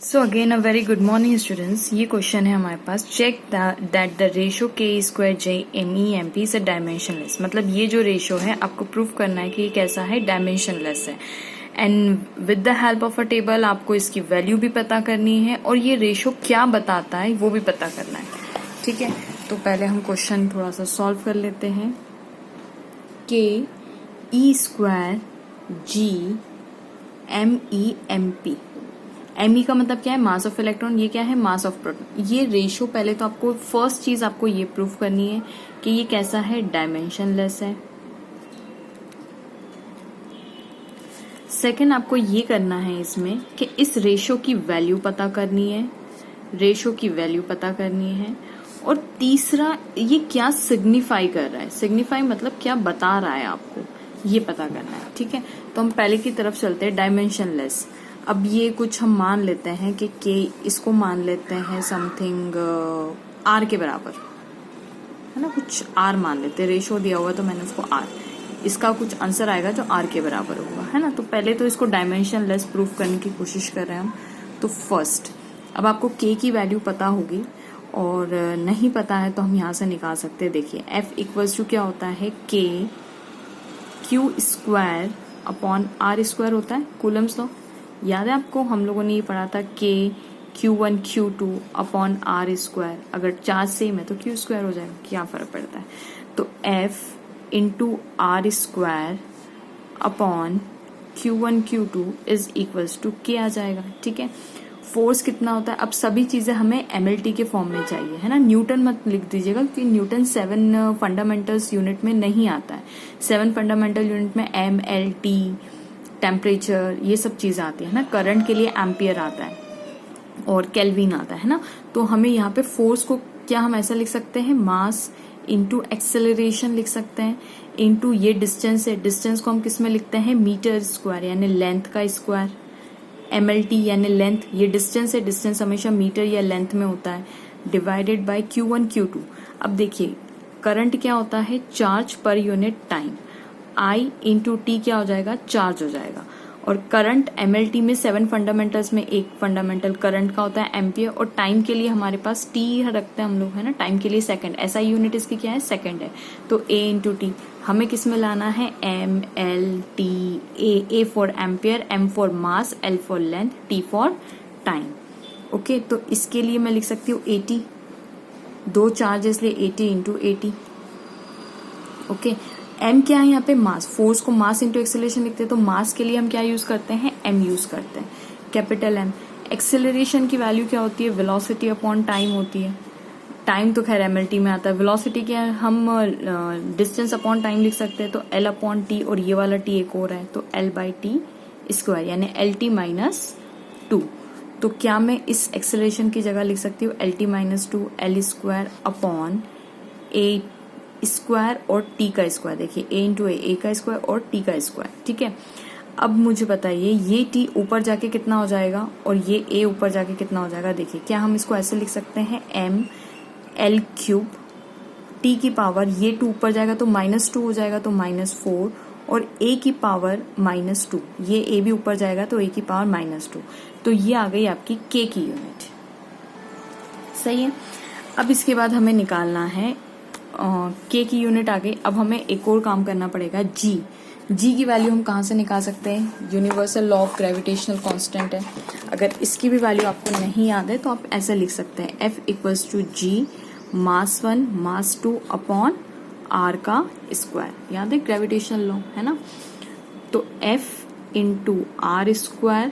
So again a very good morning students. ये question है हमारे पास, चेक दैट द रेशो के square J M E M P is a dimensionless. मतलब ये जो रेशो है आपको प्रूफ करना है कि ये कैसा है, डायमेंशनलेस है। And with the help of a table आपको इसकी वैल्यू भी पता करनी है और ये रेशो क्या बताता है वो भी पता करना है। ठीक है, तो पहले हम क्वेश्चन थोड़ा सा सॉल्व कर लेते हैं। K E square G M E M P. M E का मतलब क्या है, मास ऑफ इलेक्ट्रॉन। ये क्या है, मास ऑफ प्रोटॉन। ये रेशो पहले तो आपको फर्स्ट चीज आपको ये प्रूफ करनी है कि ये कैसा है, डायमेंशनलेस है। सेकंड आपको ये करना है इसमें कि इस रेशो की वैल्यू पता करनी है, रेशो की वैल्यू पता करनी है। और तीसरा ये क्या सिग्निफाई कर रहा है, सिग्निफाई मतलब क्या बता रहा है आपको, ये पता करना है। ठीक है, तो हम पहले की तरफ चलते हैं, डायमेंशनलेस। अब ये कुछ हम मान लेते हैं कि के इसको मान लेते हैं समथिंग आर के बराबर, है ना, कुछ आर मान लेते हैं। रेशो दिया हुआ तो मैंने उसको आर, इसका कुछ आंसर आएगा जो आर के बराबर होगा, है ना। तो पहले तो इसको डायमेंशनलेस प्रूफ करने की कोशिश कर रहे हैं हम। तो फर्स्ट अब आपको के की वैल्यू पता होगी और नहीं पता है तो हम यहाँ से निकाल सकते हैं। देखिए एफ इक्वल्स टू क्या होता है, K Q square upon R square होता है, कूलम्स लॉ। याद है आपको, हम लोगों ने ये पढ़ा था K Q1 Q2 upon R square. अगर चार्ज सेम है तो क्यू स्क्वायर हो जाएगा, क्या फर्क पड़ता है। तो F into R square upon Q1 Q2 is equals to K आ जाएगा। ठीक है, फोर्स कितना होता है, अब सभी चीजें हमें MLT के फॉर्म में चाहिए, है ना। न्यूटन मत लिख दीजिएगा क्योंकि न्यूटन 7 फंडामेंटल्स यूनिट में नहीं आता है। 7 फंडामेंटल यूनिट में MLT, टेम्परेचर, ये सब चीजें आती है ना। करंट के लिए एम्पियर आता है और केल्विन आता है ना। तो हमें यहाँ पे फोर्स को क्या हम ऐसा लिख सकते हैं, मास इंटू एक्सेलरेशन लिख सकते हैं, इंटू ये डिस्टेंस है, डिस्टेंस को हम किस में लिखते हैं, मीटर स्क्वायर यानी लेंथ का स्क्वायर। MLT यानी लेंथ, ये डिस्टेंस है, डिस्टेंस हमेशा मीटर या लेंथ में होता है, डिवाइडेड बाय Q1 Q2। अब देखिए करंट क्या होता है, charge per unit time. I into T क्या हो जाएगा, चार्ज हो जाएगा। और करंट MLT में 7 फंडामेंटल्स में एक फंडामेंटल करंट का होता है एम्पियर, और टाइम के लिए हमारे पास टी रखते हैं हम लोग, है ना। टाइम के लिए सेकंड, ऐसा यूनिट इसकी क्या है, सेकंड है। तो A इंटू टी हमें किस में लाना है, MLT। A for ampere, M for mass, L for length, T for time. Okay, तो इसके लिए मैं लिख सकती हूँ 80, दो चार्ज इसलिए 80 इंटू 80। ओके, एम क्या है यहाँ पे, मास। फोर्स को मास इंटू एक्सेलरेशन लिखते हैं, तो मास के लिए हम क्या यूज करते हैं, एम यूज करते हैं, कैपिटल एम। एक्सेलरेशन की वैल्यू क्या होती है, वेलोसिटी अपॉन टाइम होती है। टाइम तो खैर MLT में आता है, वेलोसिटी क्या है, हम डिस्टेंस अपॉन टाइम लिख सकते हैं, तो L अपॉन टी, और ये वाला टी एक और है तो L बाई टी स्क्वायर यानी LT माइनस 2। तो क्या मैं इस एक्सेलरेशन की जगह लिख सकती हूँ LT minus 2 L square upon A square और टी का स्क्वायर। देखिए A इंटू ए का स्क्वायर और टी का स्क्वायर। ठीक है, अब मुझे बताइए ये टी ऊपर जाके कितना हो जाएगा और ये A ऊपर जाके कितना हो जाएगा। देखिए क्या हम इसको ऐसे लिख सकते हैं, ML क्यूब टी की पावर, ये 2 ऊपर जाएगा तो -2 हो जाएगा तो -4, और A की पावर -2, ये A भी ऊपर जाएगा तो A की पावर -2। तो ये आ गई आपकी K की यूनिट। सही है, अब इसके बाद हमें निकालना है के की यूनिट आ गई। अब हमें एक और काम करना पड़ेगा, जी की वैल्यू हम कहाँ से निकाल सकते हैं, universal law of gravitational constant है। अगर इसकी भी वैल्यू आपको नहीं याद है तो आप ऐसे लिख सकते हैं, F equals to G mass 1 mass 2 upon R का स्क्वायर। याद है ग्रेविटेशनल लॉ, है ना। तो F into R square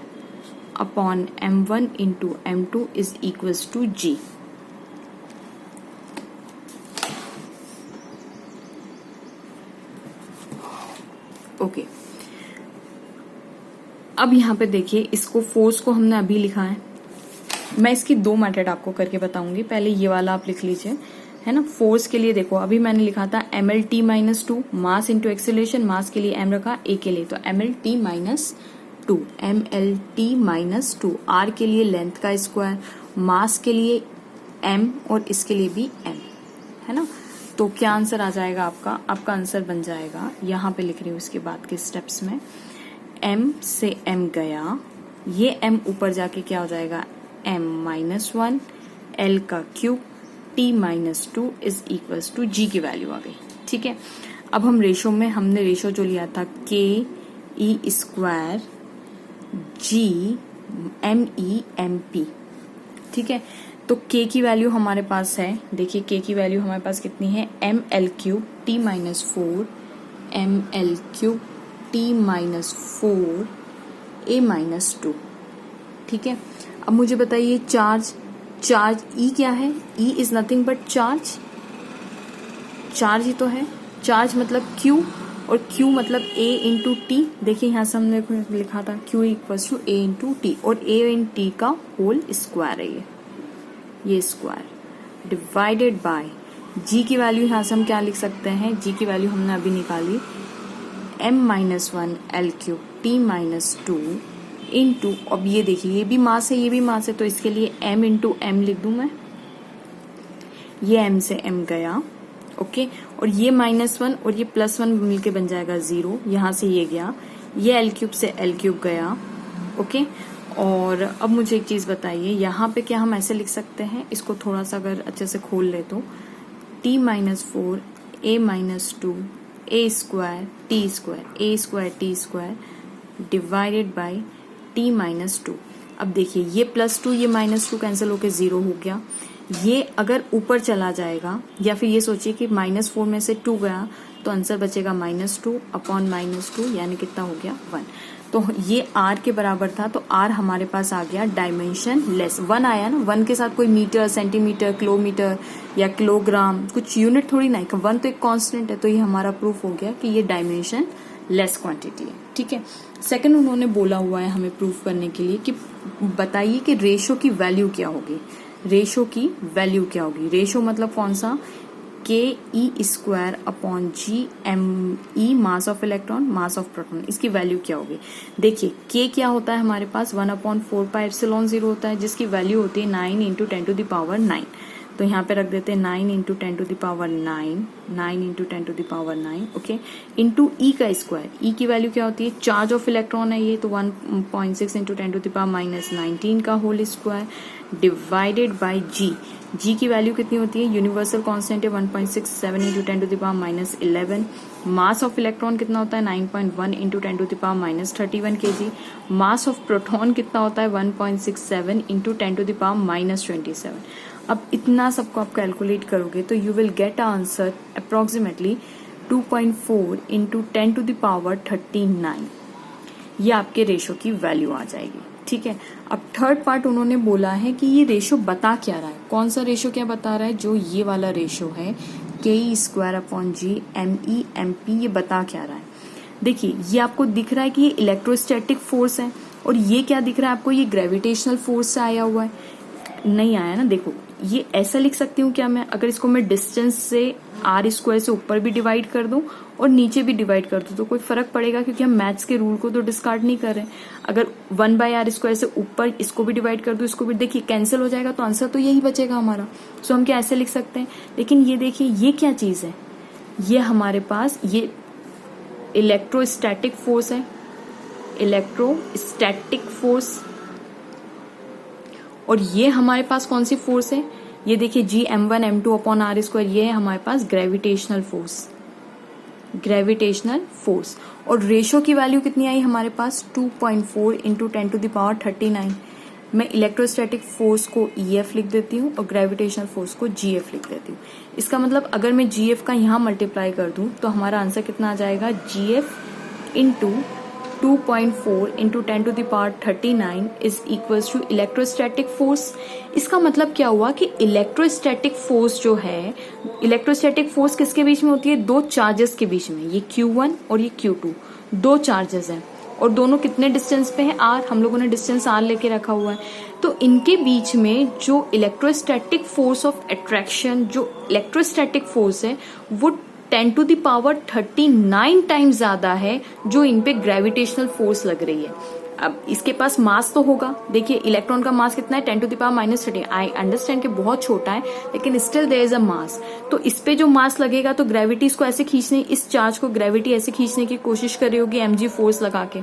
upon M1 into M2 is equals to G. Okay, अब यहाँ पे देखिए इसको, फोर्स को हमने अभी लिखा है। मैं इसकी 2 मेथड आपको करके बताऊंगी। पहले ये वाला आप लिख लीजिए, है ना। फोर्स के लिए देखो अभी मैंने लिखा था MLT minus 2, mass into acceleration, mass के लिए M रखा, A के लिए तो MLT minus 2, MLT minus 2, R के लिए लेंथ का स्क्वायर, मास के लिए M और इसके लिए भी M, है ना। तो क्या आंसर आ जाएगा आपका, आपका आंसर बन जाएगा, यहाँ पे लिख रही हूँ इसके बाद के स्टेप्स में, M से M गया, ये M ऊपर जाके क्या हो जाएगा, m-1 l का cube t-2 is equals to g की वैल्यू आ गई। ठीक है, अब हम रेशो में हमने रेशो जो लिया था k e square g m-e-m-p। ठीक है, तो k की वैल्यू हमारे पास है, देखिए k की वैल्यू हमारे पास कितनी है, ml cube t-4 ml cube t-4 a-2। ठीक है, अब मुझे बताइए चार्ज E क्या है, E is nothing but charge ही तो है, चार्ज मतलब Q और Q मतलब A इंटू टी। देखिए यहाँ से हमने लिखा था Q equals to A into T, और A इन टी का होल स्क्वायर है ये स्क्वायर डिवाइडेड बाय G की वैल्यू यहाँ से हम क्या लिख सकते हैं, G की वैल्यू हमने अभी निकाली m-1 l cube t-2 into, अब ये देखिए ये भी मास है ये भी मास है, तो इसके लिए m इंटू एम लिख दूं मैं, ये m से m गया, ओके, और ये -1 और ये +1 मिलके बन जाएगा 0, यहाँ से ये गया, ये l क्यूब से l क्यूब गया, ओके। और अब मुझे एक चीज बताइए, यहाँ पे क्या हम ऐसे लिख सकते हैं, इसको थोड़ा सा अगर अच्छे से खोल ले तो t-4 a-2 a square t square divided by t-2। अब देखिए ये +2 ये -2 कैंसिल होके 0 हो गया, ये अगर ऊपर चला जाएगा, या फिर ये सोचिए कि -4 में से 2 गया तो आंसर बचेगा -2 अपॉन -2, यानी कितना हो गया 1। तो ये r के बराबर था, तो r हमारे पास आ गया डायमेंशन लेस, 1 आया ना, 1 के साथ कोई मीटर सेंटीमीटर किलोमीटर या किलोग्राम कुछ यूनिट थोड़ी ना, 1 तो एक कांस्टेंट है, तो ये हमारा प्रूफ हो गया कि ये डायमेंशन लेस क्वांटिटी है। ठीक है, सेकंड उन्होंने बोला हुआ है हमें प्रूफ करने के लिए कि बताइए कि रेशो की वैल्यू क्या होगी, रेशो की वैल्यू क्या होगी, रेशो मतलब कौन सा, k e square upon g m e mass of electron mass of proton, इसकी वैल्यू क्या होगी। देखिए k क्या होता है हमारे पास 1/4πε0 होता है, जिसकी वैल्यू होती है 9 इंटू 10⁹, तो यहाँ पे रख देते हैं 9 इंटू 10⁹, 9 इंटू 10⁹, ओके, इंटू ई का स्क्वायर, ई की वैल्यू क्या होती है, चार्ज ऑफ इलेक्ट्रॉन है ये, तो 1.6 इंटू 10⁻19 का होल स्क्वायर डिवाइडेड बाय जी की वैल्यू कितनी होती है, यूनिवर्सल कांस्टेंट है 1.67 इंटू 10⁻11, मास ऑफ इलेक्ट्रॉन कितना होता है 9.1 into 10⁻31 kg, mass of proton कितना होता है 1.67 इंटू 10⁻27। अब इतना सबको आप कैलकुलेट करोगे तो you will get answer approximately 2.4 into 10⁻39, ये आपके रेशो की वैल्यू आ जाएगी। ठीक है, अब थर्ड पार्ट उन्होंने बोला है कि ये रेशो बता क्या रहा है, कौन सा रेशो क्या बता रहा है, जो ये वाला रेशो है k square upon g m-e-m-p, ये बता क्या रहा है। देखिए ये आपको दिख रहा है कि ये इलेक्ट्रोस्टैटिक फोर्स है, और ये क्या दिख रहा है आपको, ये ग्रेविटेशनल फोर्स से आया हुआ है, नहीं आया ना। देखो ये ऐसा लिख सकती हूँ क्या मैं, अगर इसको मैं डिस्टेंस से r स्क्वायर से ऊपर भी डिवाइड कर दूं और नीचे भी डिवाइड कर दूं तो कोई फर्क पड़ेगा, क्योंकि हम मैथ्स के रूल को तो डिस्कार्ड नहीं कर रहे। अगर 1/r स्क्वायर से ऊपर इसको भी डिवाइड कर दूं इसको भी, देखिए कैंसिल हो जाएगा, तो आंसर तो यही बचेगा हमारा। सो हम क्या ऐसे लिख सकते हैं, लेकिन ये देखिए ये क्या चीज है, ये हमारे पास ये इलेक्ट्रोस्टैटिक फोर्स है, इलेक्ट्रोस्टैटिक फोर्स, और ये हमारे पास कौन सी फोर्स है, ये देखिए जी m1 m2 upon r square, ये है हमारे पास ग्रेविटेशनल फोर्स। और रेशो की वैल्यू कितनी आई हमारे पास 2.4 इंटू 10⁻39। मैं इलेक्ट्रोस्टैटिक फोर्स को EF लिख देती हूँ और ग्रेविटेशनल फोर्स को GF लिख देती हूँ। इसका मतलब अगर मैं GF का यहाँ मल्टीप्लाई कर दूं तो हमारा आंसर कितना आ जाएगा, GF into 2.4 into 10⁻39 is equals to electrostatic force. इसका मतलब क्या हुआ कि इलेक्ट्रोस्टैटिक फोर्स जो है, इलेक्ट्रोस्टैटिक फोर्स किसके बीच में होती है, दो चार्जेस के बीच में, ये Q1 और ये Q2, दो चार्जेस हैं, और दोनों कितने डिस्टेंस पे हैं, r, हम लोगों ने डिस्टेंस r लेके रखा हुआ है, तो इनके बीच में जो इलेक्ट्रोस्टैटिक फोर्स ऑफ अट्रैक्शन, जो इलेक्ट्रोस्टैटिक फोर्स है वो 10⁻39 टाइम्स ज्यादा है जो इन पे ग्रेविटेशनल फोर्स लग रही है। अब इसके पास मास तो होगा, देखिए इलेक्ट्रॉन का मास कितना है 10⁻⁻13। आई अंडरस्टैंड कि बहुत छोटा है, लेकिन स्टिल देयर इज अ मास, तो इस पे जो मास लगेगा तो ग्रेविटी इसको ऐसे खींचने, इस चार्ज को ग्रेविटी ऐसे खींचने की कोशिश कर रही होगी mg फोर्स लगा के,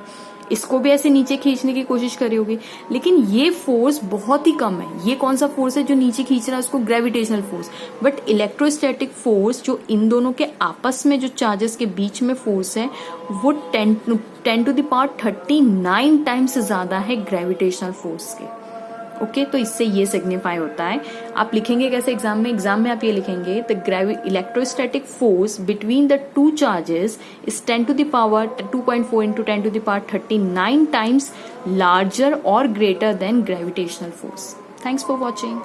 इसको भी ऐसे नीचे खींचने की कोशिश करी होगी, लेकिन ये फोर्स बहुत ही कम है। ये कौन सा फोर्स है जो नीचे खींच रहा है? उसको gravitational force. But electrostatic force जो इन दोनों के आपस में जो चार्जेस के बीच में फोर्स है वो 10 टू द पावर 39 टाइम्स ज्यादा है ग्रेविटेशनल फोर्स के। ओके, तो इससे ये सिग्निफाई होता है। आप लिखेंगे कैसे एग्जाम में? एग्जाम में आप ये लिखेंगे the electrostatic force between the two charges is 10 to the power 2.4 into 10 to the power 39 times larger और greater than gravitational force. Thanks for watching.